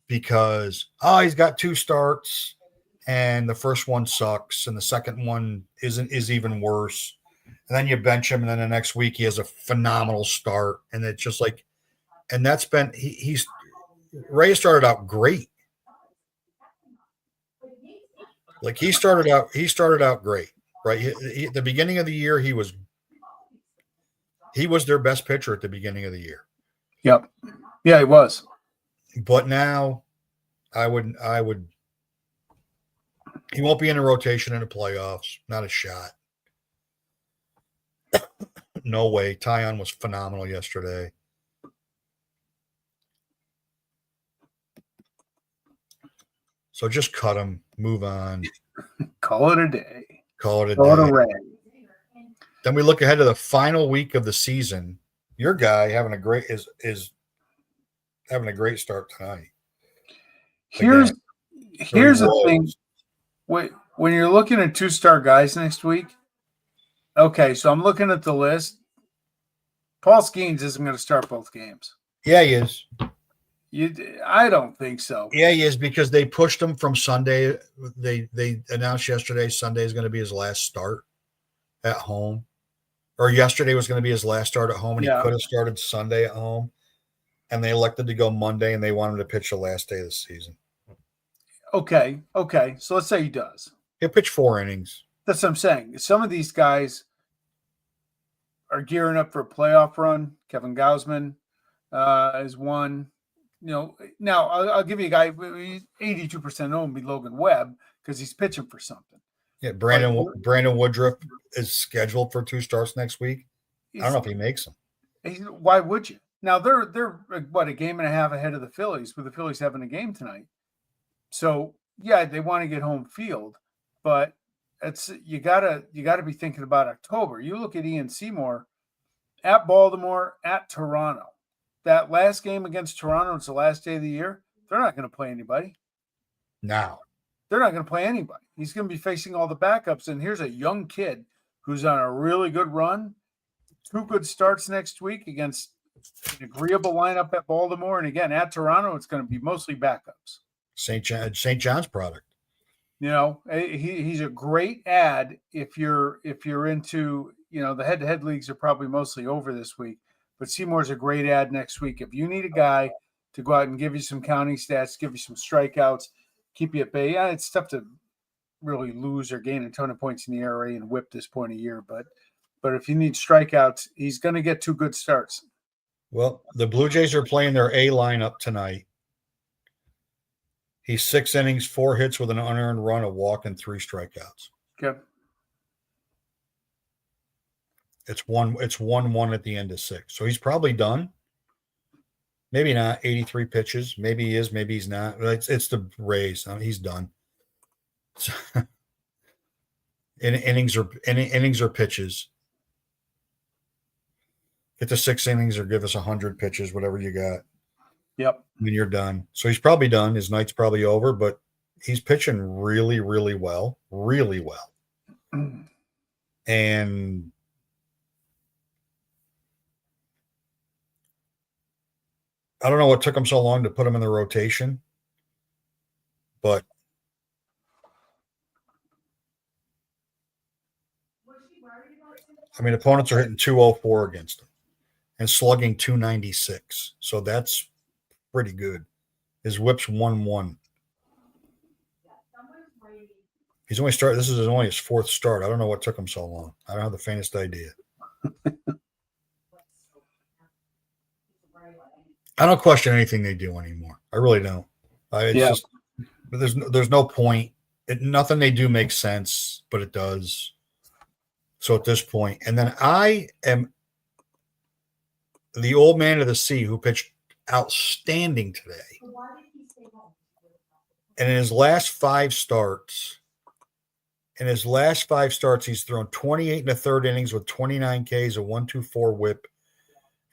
because he's got 2 starts and the first one sucks and the second one is even worse. And then you bench him, and then the next week he has a phenomenal start. And it's just and that's been Ray started out great. He started out great, right? At the beginning of the year, he was their best pitcher at the beginning of the year. Yep. Yeah, he was. But now I would he won't be in a rotation in the playoffs. Not a shot. No way. Tyon was phenomenal yesterday. So just cut him. Move on. Call it a day. Call it a day. Then we look ahead to the final week of the season. Your guy having a great is having a great start tonight. Here's the thing. When you're looking at 2-star guys next week, okay, so I'm looking at the list. Paul Skeens isn't going to start both games. Yeah, he is. I don't think so. Yeah, he is, because they pushed him from Sunday. They announced yesterday Sunday is going to be his last start at home. Or yesterday was going to be his last start at home, and he could have started Sunday at home. And they elected to go Monday, and they want him to pitch the last day of the season. Okay. So let's say he does. He'll pitch 4 innings. That's what I'm saying. Some of these guys are gearing up for a playoff run. Kevin Gausman is one. Now I'll give you a guy. 82% owned be Logan Webb, because he's pitching for something. Yeah, Brandon Woodruff is scheduled for 2 starts next week. I don't know if he makes them. Why would you? Now they're a game and a half ahead of the Phillies, with the Phillies having a game tonight. So yeah, they want to get home field, but you gotta be thinking about October. You look at Ian Seymour at Baltimore, at Toronto. That last game against Toronto, it's the last day of the year. They're not going to play anybody. No. They're not going to play anybody. He's going to be facing all the backups. And here's a young kid who's on a really good run. 2 good starts next week against an agreeable lineup at Baltimore. And again, at Toronto, it's going to be mostly backups. St. John's product. He's a great ad if you're into, the head-to-head leagues are probably mostly over this week, but Seymour's a great ad next week. If you need a guy to go out and give you some counting stats, give you some strikeouts, keep you at bay. Yeah, it's tough to really lose or gain a ton of points in the ERA and whip this point of year, but if you need strikeouts, he's going to get 2 good starts. Well, the Blue Jays are playing their A lineup tonight. He's 6 innings, 4 hits with an unearned run, a walk, and 3 strikeouts. Okay. It's 1-1 at the end of 6. So he's probably done. Maybe not. 83 pitches. Maybe he is. Maybe he's not. It's the Rays. He's done. So, innings or pitches. Get to 6 innings or give us 100 pitches, whatever you got. Yep. When you're done. So he's probably done. His night's probably over, but he's pitching really, really well. Really well. And I don't know what took him so long to put him in the rotation, but I mean, opponents are hitting 204 against him and slugging 296. So that's pretty good. His whip's 1-1. He's only started. This is only his 4th start. I don't know what took him so long. I don't have the faintest idea. I don't question anything they do anymore. I really don't. Just there's no point. Nothing they do makes sense, but it does. So at this point, and then I am the old man of the sea who pitched outstanding today. And in his last 5 starts, he's thrown 28 1/3 innings with 29 Ks, a 1.24 whip,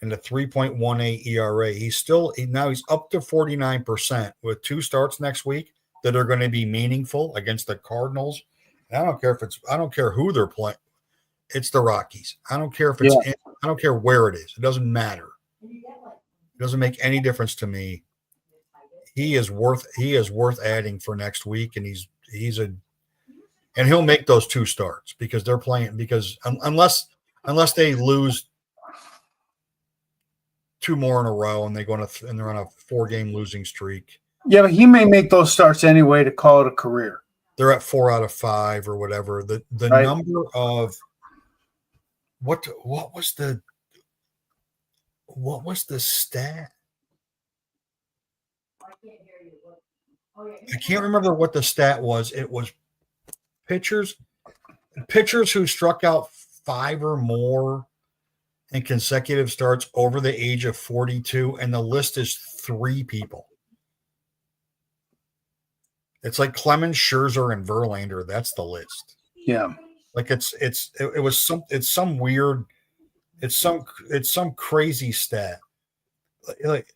and a 3.18 ERA. He's up to 49% with 2 starts next week that are going to be meaningful against the Cardinals. And I don't care who they're playing. It's the Rockies. I don't care if I don't care where it is. It doesn't matter. It doesn't make any difference to me. He is worth adding for next week, and he'll make those 2 starts because they're playing, because unless they lose 2 more in a row and they're on a 4-game losing streak. Yeah, but he may make those starts anyway to call it a career. They're at 4 out of 5 or whatever. The right. Number of what was the stat? I can't remember what the stat was. It was pitchers who struck out 5 or more in consecutive starts over the age of 42, and the list is 3 people. It's like Clemens, Scherzer, and Verlander. That's the list. Yeah. Like it's some crazy stat. Like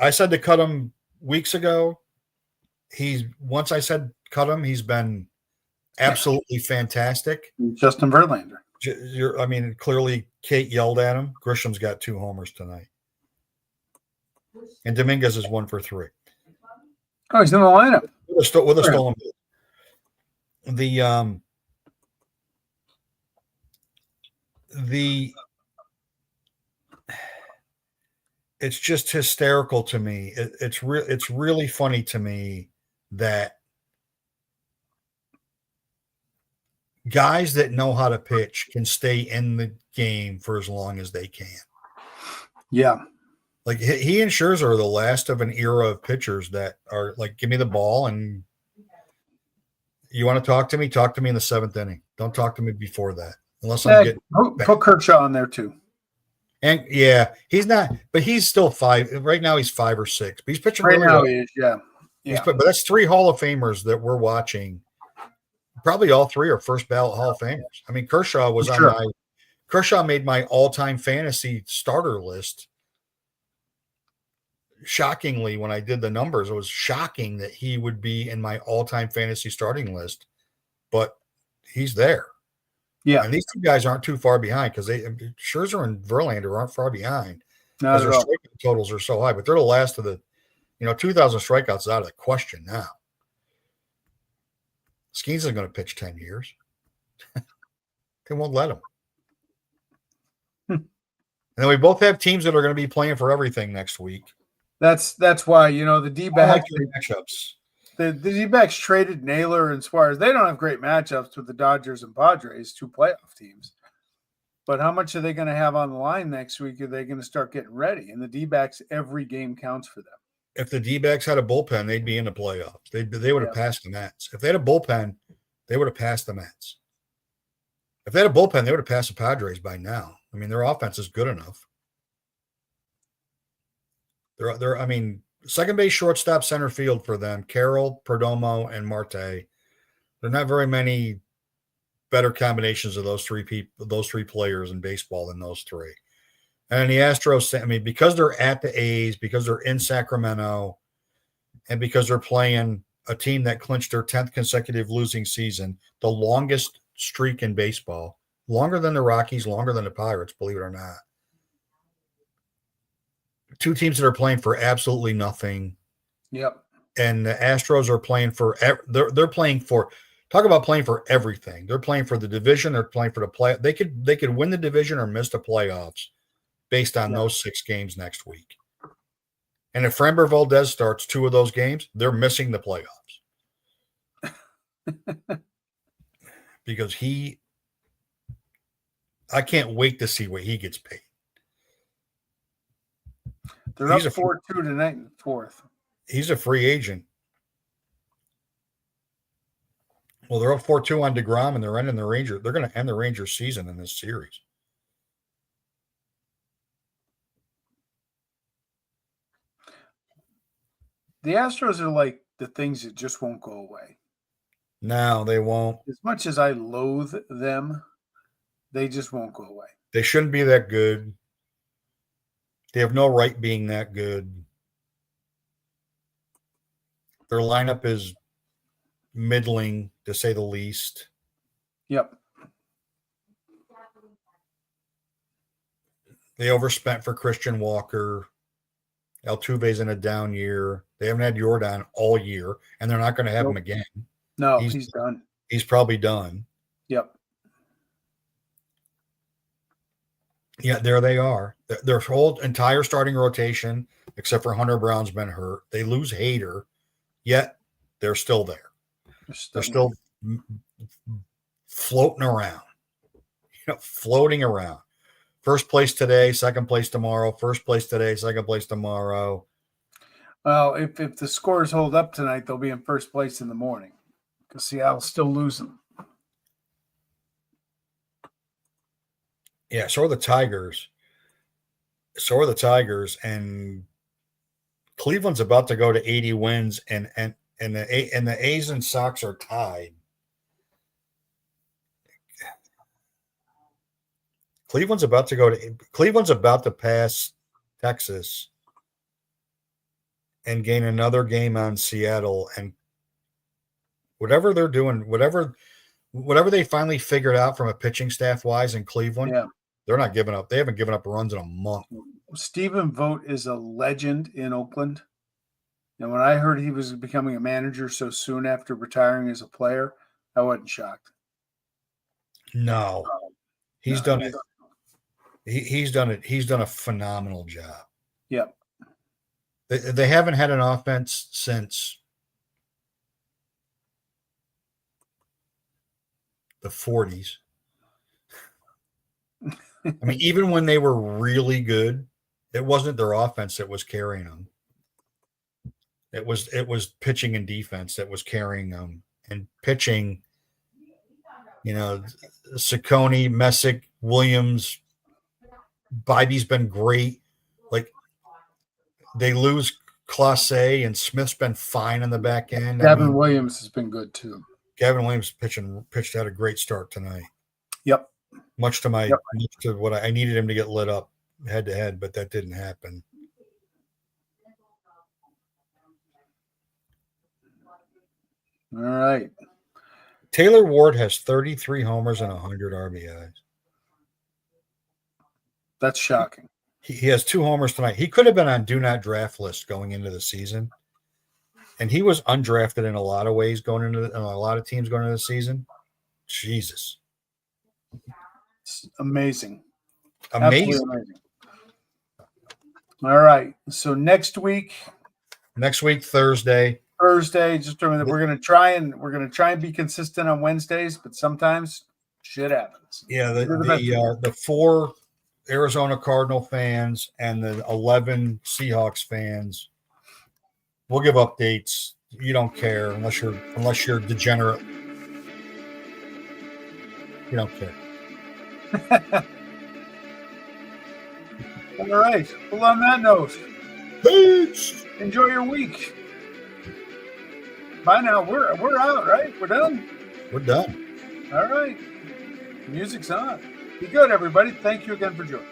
I said to cut him weeks ago. Once I said cut him, he's been absolutely fantastic. Justin Verlander. Clearly Kate yelled at him. Grisham's got 2 homers tonight. And Dominguez is 1 for 3. Oh, he's in the lineup. With a stolen base. It's just hysterical to me. It's really funny to me that guys that know how to pitch can stay in the game for as long as they can. Yeah. Like he and Scherzer are the last of an era of pitchers that are like, give me the ball and you want to talk to me in the 7th inning. Don't talk to me before that. Unless I'm getting put Kershaw on there too. And he's not, but he's still 5. Right now he's 5 or 6. But he's pitching right really now. well. He is, yeah. But that's 3 Hall of Famers that we're watching. Probably all 3 are first ballot Hall of Famers. I mean, Kershaw made my all-time fantasy starter list. Shockingly, when I did the numbers, it was shocking that he would be in my all-time fantasy starting list, but he's there. Yeah. And these 2 guys aren't too far behind because Scherzer and Verlander aren't far behind. Not because their strikeout totals are so high, but they're the last of the, 2,000 strikeouts is out of the question now. Skeens isn't going to pitch 10 years. They won't let him. And then we both have teams that are going to be playing for everything next week. That's why, the D-backs, matchups. The D-backs traded Naylor and Suarez. They don't have great matchups with the Dodgers and Padres, two playoff teams. But how much are they going to have on the line next week? Are they going to start getting ready? And the D-backs, every game counts for them. If the D-backs had a bullpen, they'd be in the playoffs. They would have passed the Mets. If they had a bullpen, they would have passed the Mets. If they had a bullpen, they would have passed the Padres by now. I mean, their offense is good enough. I mean, second base, shortstop, center field for them, Carroll, Perdomo, and Marte. There are not very many better combinations of those three players in baseball than those three. And the Astros, I mean, because they're at the A's, because they're in Sacramento, and because they're playing a team that clinched their 10th consecutive losing season, the longest streak in baseball, longer than the Rockies, longer than the Pirates, believe it or not. Two teams that are playing for absolutely nothing. Yep. And the Astros are playing for they're playing for, talk about playing for everything. They're playing for the division. They're playing for the play. They could win the division or miss the playoffs based on those 6 games next week. And if Framber Valdez starts 2 of those games, they're missing the playoffs. Because I can't wait to see what he gets paid. They're up 4-2 tonight in the 4th. He's a free agent. Well, they're up 4-2 on DeGrom, and they're ending the Rangers. They're going to end the Rangers season in this series. The Astros are like the things that just won't go away. No, they won't. As much as I loathe them, they just won't go away. They shouldn't be that good. They have no right being that good. Their lineup is middling, to say the least. Yep. They overspent for Christian Walker. Altuve's in a down year. They haven't had Jordan all year, and they're not going to have him again. No, he's done. He's probably done. Yep. Yeah, there they are. Their whole entire starting rotation, except for Hunter Brown's been hurt. They lose Hader, yet they're still there. They're still floating around. Floating around. First place today, second place tomorrow. First place today, second place tomorrow. Well, if the scores hold up tonight, they'll be in first place in the morning because Seattle's still losing. Yeah, so are the Tigers. And Cleveland's about to go to 80 wins, and the A's and Sox are tied. Cleveland's about to pass Texas and gain another game on Seattle, and whatever they're doing, whatever they finally figured out from a pitching staff wise in Cleveland, they're not giving up. They haven't given up runs in a month. Stephen Vogt is a legend in Oakland. And when I heard he was becoming a manager so soon after retiring as a player, I wasn't shocked. No, he's done it. He's done it. He's done a phenomenal job. Yep. They haven't had an offense since the 40s. I mean, even when they were really good, it wasn't their offense that was carrying them. It was pitching and defense that was carrying them. And pitching, Ciccone, Messick, Williams, Bibby's been great. Like, they lose Clase, and Smith's been fine in the back end. Gavin Williams has been good too. Gavin Williams had a great start tonight. Yep. Much to what I needed him to get lit up head to head, but that didn't happen. All right. Taylor Ward has 33 homers and 100 RBIs. That's shocking. He has 2 homers tonight. He could have been on do not draft list going into the season And he was undrafted in a lot of ways in a lot of teams going into the season. Jesus. It's amazing. Amazing. Absolutely amazing. All right. So next week, Thursday. Just remember that we're gonna try and be consistent on Wednesdays, but sometimes shit happens. Yeah, the 4 Arizona Cardinal fans and the 11 Seahawks fans. We'll give updates. You don't care unless you're degenerate. You don't care. All right. Well, on that note, Peace. enjoy your week. Bye now. We're out, right? We're done. We're done. All right. Music's on. Be good, everybody. Thank you again for joining.